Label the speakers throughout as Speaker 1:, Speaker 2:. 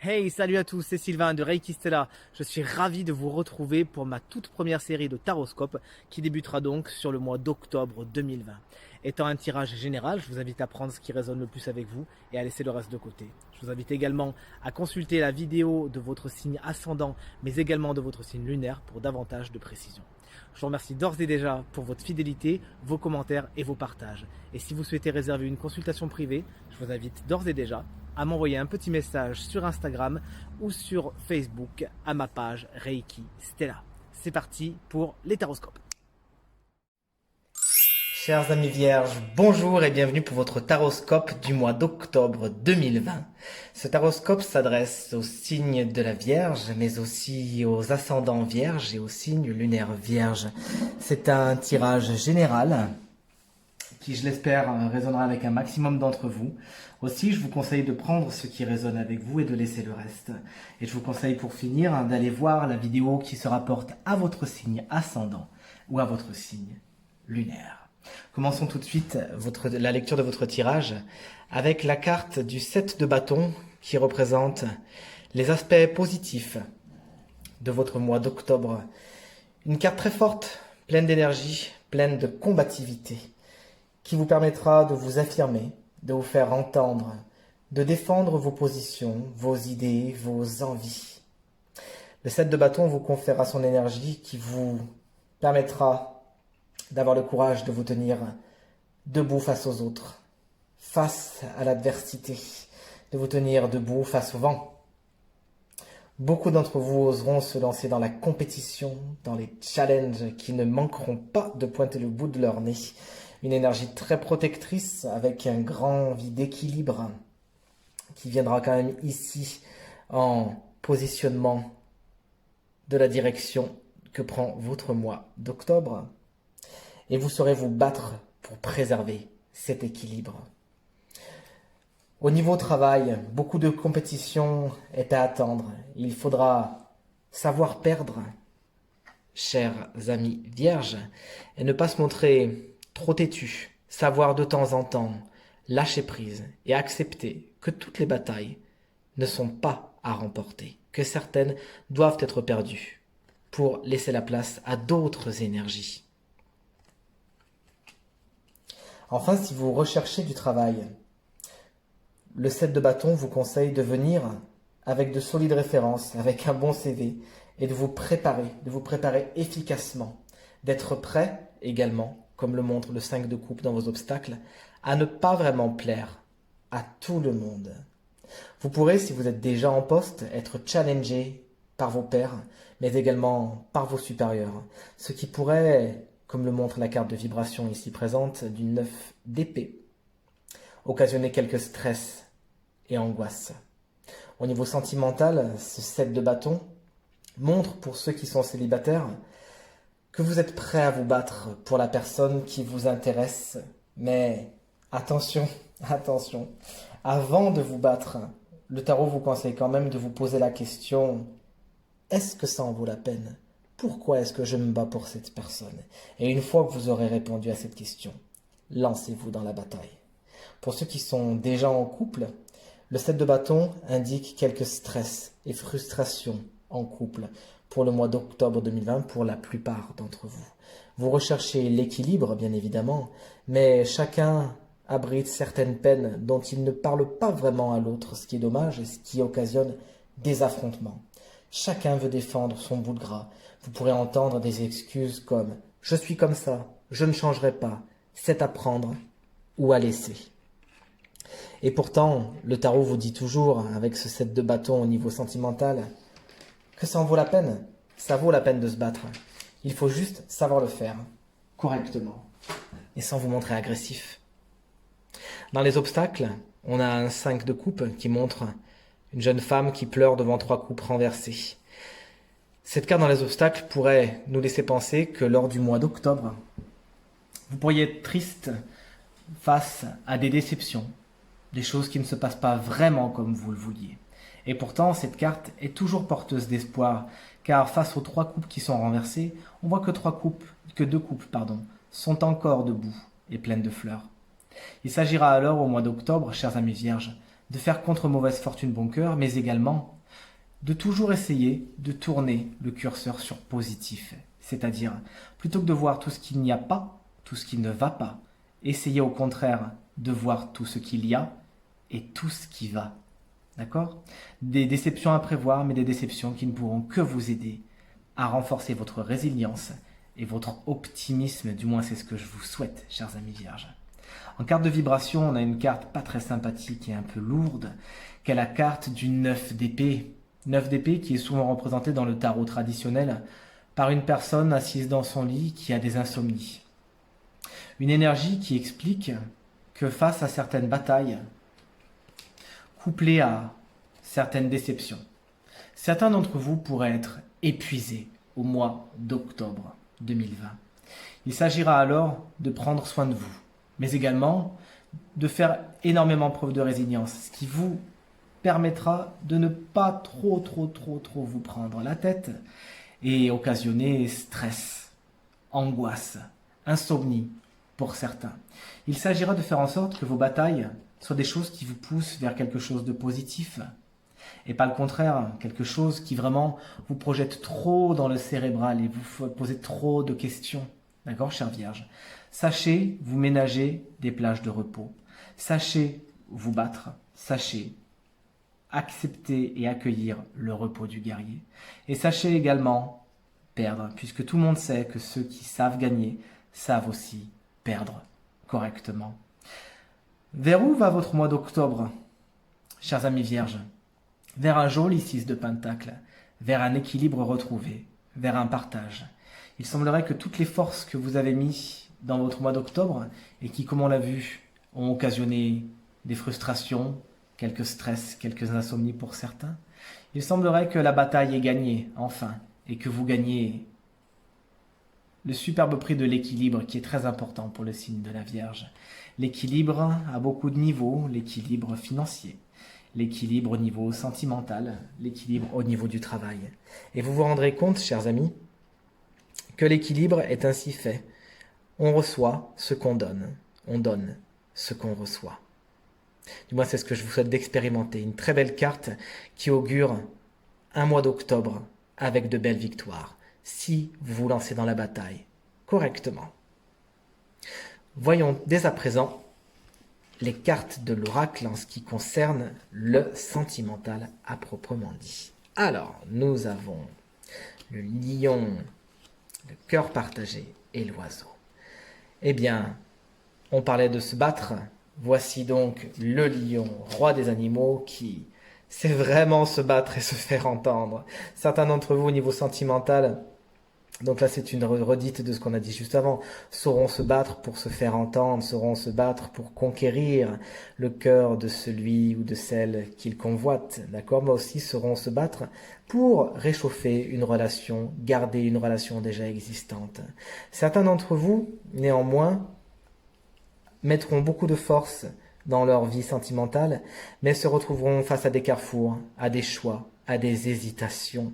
Speaker 1: Hey, salut à tous, c'est Sylvain de Reiki Stella. Je suis ravi de vous retrouver pour ma toute première série de Taroscope qui débutera donc sur le mois d'octobre 2020. Étant un tirage général, je vous invite à prendre ce qui résonne le plus avec vous et à laisser le reste de côté. Je vous invite également à consulter la vidéo de votre signe ascendant, mais également de votre signe lunaire pour davantage de précision. Je vous remercie d'ores et déjà pour votre fidélité, vos commentaires et vos partages. Et si vous souhaitez réserver une consultation privée, je vous invite d'ores et déjà à m'envoyer un petit message sur Instagram ou sur Facebook à ma page Reiki Stella. C'est parti pour les taroscopes. Chers amis vierges, bonjour et bienvenue pour votre taroscope du mois d'octobre 2020. Ce taroscope s'adresse aux signes de la Vierge, mais aussi aux ascendants vierges et aux signes lunaires vierges. C'est un tirage général qui, je l'espère, résonnera avec un maximum d'entre vous. Aussi, je vous conseille de prendre ce qui résonne avec vous et de laisser le reste. Et je vous conseille pour finir d'aller voir la vidéo qui se rapporte à votre signe ascendant ou à votre signe lunaire. Commençons tout de suite la lecture de votre tirage avec la carte du 7 de bâton qui représente les aspects positifs de votre mois d'octobre. Une carte très forte, pleine d'énergie, pleine de combativité, qui vous permettra de vous affirmer, de vous faire entendre, de défendre vos positions, vos idées, vos envies. Le 7 de bâton vous conférera son énergie qui vous permettra d'avoir le courage de vous tenir debout face aux autres, face à l'adversité, de vous tenir debout face au vent. Beaucoup d'entre vous oseront se lancer dans la compétition, dans les challenges qui ne manqueront pas de pointer le bout de leur nez. Une énergie très protectrice avec un grand envie d'équilibre qui viendra quand même ici en positionnement de la direction que prend votre mois d'octobre. Et vous saurez vous battre pour préserver cet équilibre. Au niveau travail, beaucoup de compétition est à attendre. Il faudra savoir perdre, chers amis vierges, et ne pas se montrer trop têtu, savoir de temps en temps lâcher prise et accepter que toutes les batailles ne sont pas à remporter, que certaines doivent être perdues pour laisser la place à d'autres énergies. Enfin, si vous recherchez du travail, le 7 de bâton vous conseille de venir avec de solides références, avec un bon CV et de vous préparer efficacement, d'être prêt également, comme le montre le 5 de coupe dans vos obstacles, à ne pas vraiment plaire à tout le monde. Vous pourrez, si vous êtes déjà en poste, être challengé par vos pairs, mais également par vos supérieurs, ce qui pourrait, comme le montre la carte de vibration ici présente, du 9 d'épée, occasionner quelques stress et angoisses. Au niveau sentimental, ce 7 de bâton montre pour ceux qui sont célibataires que vous êtes prêt à vous battre pour la personne qui vous intéresse. Mais attention, attention, avant de vous battre, le tarot vous conseille quand même de vous poser la question: est-ce que ça en vaut la peine? Pourquoi est-ce que je me bats pour cette personne? Et une fois que vous aurez répondu à cette question, lancez-vous dans la bataille. Pour ceux qui sont déjà en couple, le 7 de bâton indique quelques stress et frustrations en couple pour le mois d'octobre 2020 pour la plupart d'entre vous. Vous recherchez l'équilibre, bien évidemment, mais chacun abrite certaines peines dont il ne parle pas vraiment à l'autre, ce qui est dommage et ce qui occasionne des affrontements. Chacun veut défendre son bout de gras. Vous pourrez entendre des excuses comme « je suis comme ça, je ne changerai pas, c'est à prendre ou à laisser ». Et pourtant, le tarot vous dit toujours, avec ce 7 de bâton au niveau sentimental, que ça en vaut la peine. Ça vaut la peine de se battre. Il faut juste savoir le faire correctement et sans vous montrer agressif. Dans les obstacles, on a un 5 de coupe qui montre une jeune femme qui pleure devant 3 coupes renversées. Cette carte dans les obstacles pourrait nous laisser penser que lors du mois d'octobre, vous pourriez être triste face à des déceptions, des choses qui ne se passent pas vraiment comme vous le vouliez. Et pourtant, cette carte est toujours porteuse d'espoir, car face aux 3 coupes qui sont renversées, on voit que 2 coupes sont encore debout et pleines de fleurs. Il s'agira alors au mois d'octobre, chers amis vierges, de faire contre mauvaise fortune bon cœur, mais également de toujours essayer de tourner le curseur sur positif. C'est-à-dire, plutôt que de voir tout ce qu'il n'y a pas, tout ce qui ne va pas, essayez au contraire de voir tout ce qu'il y a et tout ce qui va. D'accord? Des déceptions à prévoir, mais des déceptions qui ne pourront que vous aider à renforcer votre résilience et votre optimisme, du moins c'est ce que je vous souhaite, chers amis vierges. En carte de vibration, on a une carte pas très sympathique et un peu lourde, qui est la carte du 9 d'épée. 9 d'épée qui est souvent représenté dans le tarot traditionnel par une personne assise dans son lit qui a des insomnies. Une énergie qui explique que face à certaines batailles, couplées à certaines déceptions, certains d'entre vous pourraient être épuisés au mois d'octobre 2020. Il s'agira alors de prendre soin de vous, mais également de faire énormément preuve de résilience, ce qui vous permettra de ne pas trop vous prendre la tête et occasionner stress, angoisse, insomnie pour certains. Il s'agira de faire en sorte que vos batailles soient des choses qui vous poussent vers quelque chose de positif et pas le contraire, quelque chose qui vraiment vous projette trop dans le cérébral et vous posez trop de questions. D'accord, chère Vierge? Sachez vous ménager des plages de repos. Sachez vous battre. Sachez accepter et accueillir le repos du guerrier. Et sachez également perdre, puisque tout le monde sait que ceux qui savent gagner savent aussi perdre correctement. Vers où va votre mois d'octobre, chers amis vierges? Vers un joli 6 de pentacle, vers un équilibre retrouvé, vers un partage. Il semblerait que toutes les forces que vous avez mises dans votre mois d'octobre, et qui, comme on l'a vu, ont occasionné des frustrations, quelques stress, quelques insomnies pour certains, il semblerait que la bataille est gagnée, enfin, et que vous gagnez le superbe prix de l'équilibre qui est très important pour le signe de la Vierge. L'équilibre à beaucoup de niveaux, l'équilibre financier, l'équilibre au niveau sentimental, l'équilibre au niveau du travail. Et vous vous rendrez compte, chers amis, que l'équilibre est ainsi fait. On reçoit ce qu'on donne, on donne ce qu'on reçoit. Du moins, c'est ce que je vous souhaite d'expérimenter. Une très belle carte qui augure un mois d'octobre avec de belles victoires, si vous vous lancez dans la bataille correctement. Voyons dès à présent les cartes de l'oracle en ce qui concerne le sentimental à proprement dit. Alors, nous avons le lion, le cœur partagé et l'oiseau. Eh bien, on parlait de se battre. Voici donc le lion, roi des animaux, qui sait vraiment se battre et se faire entendre. Certains d'entre vous, au niveau sentimental, donc là c'est une redite de ce qu'on a dit juste avant, sauront se battre pour se faire entendre, sauront se battre pour conquérir le cœur de celui ou de celle qu'ils convoitent, d'accord? Mais aussi sauront se battre pour réchauffer une relation, garder une relation déjà existante. Certains d'entre vous, néanmoins, mettront beaucoup de force dans leur vie sentimentale, mais se retrouveront face à des carrefours, à des choix, à des hésitations,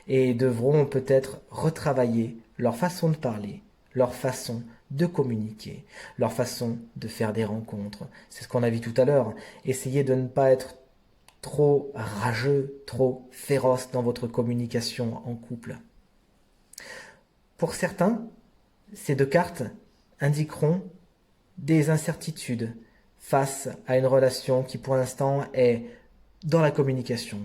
Speaker 1: et devront peut-être retravailler leur façon de parler, leur façon de communiquer, leur façon de faire des rencontres. C'est ce qu'on a vu tout à l'heure. Essayez de ne pas être trop rageux, trop féroce dans votre communication en couple. Pour certains, ces deux cartes indiqueront des incertitudes face à une relation qui pour l'instant est dans la communication.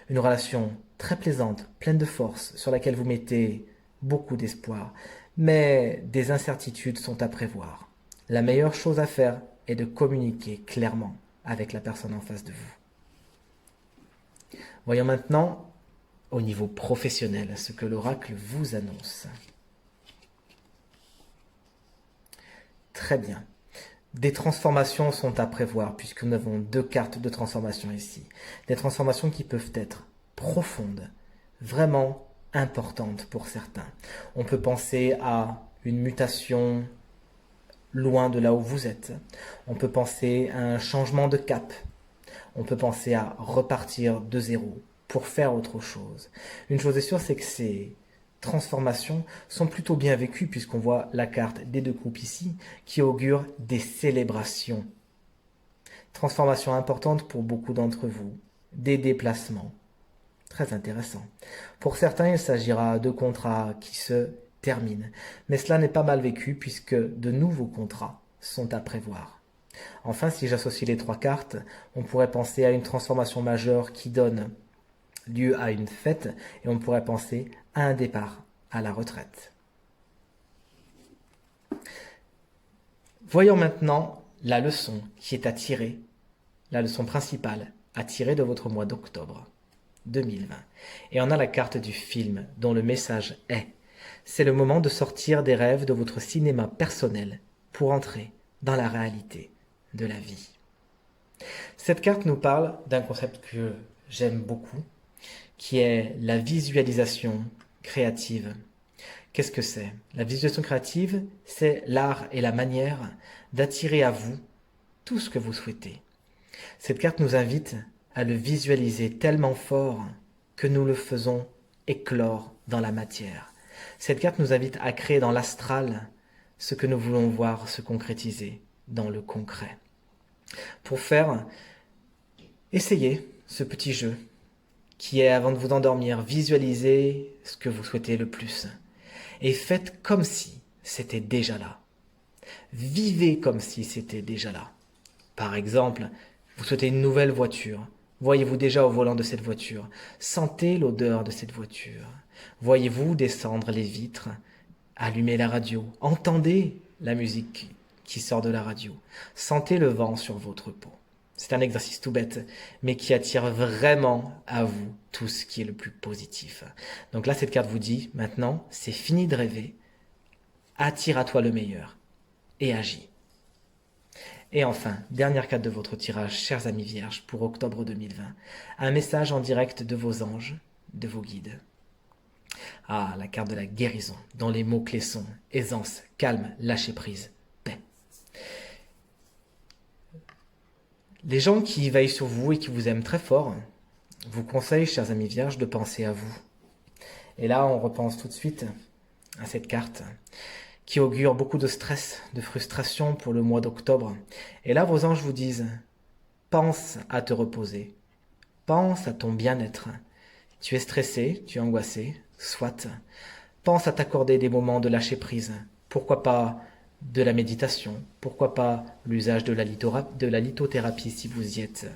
Speaker 1: Une relation très plaisante, pleine de force, sur laquelle vous mettez beaucoup d'espoir. Mais des incertitudes sont à prévoir. La meilleure chose à faire est de communiquer clairement avec la personne en face de vous. Voyons maintenant au niveau professionnel ce que l'oracle vous annonce. Très bien. Des transformations sont à prévoir puisque nous avons deux cartes de transformation ici. Des transformations qui peuvent être profondes, vraiment importantes pour certains. On peut penser à une mutation loin de là où vous êtes. On peut penser à un changement de cap. On peut penser à repartir de zéro pour faire autre chose. Une chose est sûre, c'est que ces transformations sont plutôt bien vécues puisqu'on voit la carte des deux groupes ici qui augure des célébrations. Transformation importante pour beaucoup d'entre vous. Des déplacements. Très intéressant. Pour certains, il s'agira de contrats qui se terminent. Mais cela n'est pas mal vécu puisque de nouveaux contrats sont à prévoir. Enfin, si j'associe les 3 cartes, on pourrait penser à une transformation majeure qui donne lieu à une fête et on pourrait penser à un départ à la retraite. Voyons maintenant la leçon qui est à tirer, la leçon principale à tirer de votre mois d'octobre 2020. Et on a la carte du film dont le message est: c'est le moment de sortir des rêves de votre cinéma personnel pour entrer dans la réalité de la vie. Cette carte nous parle d'un concept que j'aime beaucoup, qui est la visualisation créative. Qu'est-ce que c'est? La visualisation créative, c'est l'art et la manière d'attirer à vous tout ce que vous souhaitez. Cette carte nous invite à le visualiser tellement fort que nous le faisons éclore dans la matière. Cette carte nous invite à créer dans l'astral ce que nous voulons voir se concrétiser dans le concret. Pour faire, essayez ce petit jeu qui est, avant de vous endormir, visualisez ce que vous souhaitez le plus et faites comme si c'était déjà là. Vivez comme si c'était déjà là. Par exemple, vous souhaitez une nouvelle voiture. Voyez-vous déjà au volant de cette voiture. Sentez l'odeur de cette voiture. Voyez-vous descendre les vitres, allumer la radio. Entendez la musique qui sort de la radio. Sentez le vent sur votre peau. C'est un exercice tout bête, mais qui attire vraiment à vous tout ce qui est le plus positif. Donc là, cette carte vous dit, maintenant, c'est fini de rêver. Attire à toi le meilleur et agis. Et enfin, dernière carte de votre tirage, chers amis vierges, pour octobre 2020. Un message en direct de vos anges, de vos guides. Ah, la carte de la guérison, dont les mots-clés sont aisance, calme, lâcher prise, paix. Les gens qui veillent sur vous et qui vous aiment très fort vous conseillent, chers amis vierges, de penser à vous. Et là, on repense tout de suite à cette carte qui augure beaucoup de stress, de frustration pour le mois d'octobre. Et là, vos anges vous disent, pense à te reposer, pense à ton bien-être. Tu es stressé, tu es angoissé, soit. Pense à t'accorder des moments de lâcher prise. Pourquoi pas de la méditation, pourquoi pas l'usage de la lithothérapie si vous y êtes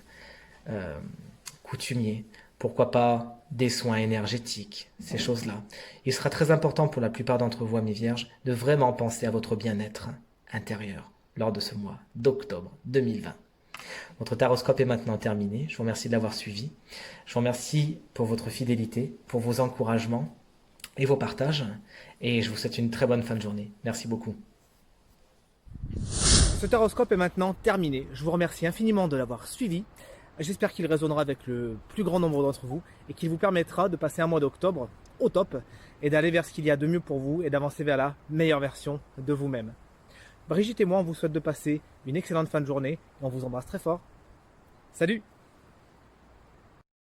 Speaker 1: coutumier, pourquoi pas des soins énergétiques, ces choses-là. Il sera très important pour la plupart d'entre vous, amis vierges, de vraiment penser à votre bien-être intérieur lors de ce mois d'octobre 2020. Votre taroscope est maintenant terminé. Je vous remercie de l'avoir suivi. Je vous remercie pour votre fidélité, pour vos encouragements et vos partages. Et je vous souhaite une très bonne fin de journée. Merci beaucoup.
Speaker 2: Ce taroscope est maintenant terminé. Je vous remercie infiniment de l'avoir suivi. J'espère qu'il résonnera avec le plus grand nombre d'entre vous et qu'il vous permettra de passer un mois d'octobre au top et d'aller vers ce qu'il y a de mieux pour vous et d'avancer vers la meilleure version de vous-même. Brigitte et moi, on vous souhaite de passer une excellente fin de journée et on vous embrasse très fort. Salut!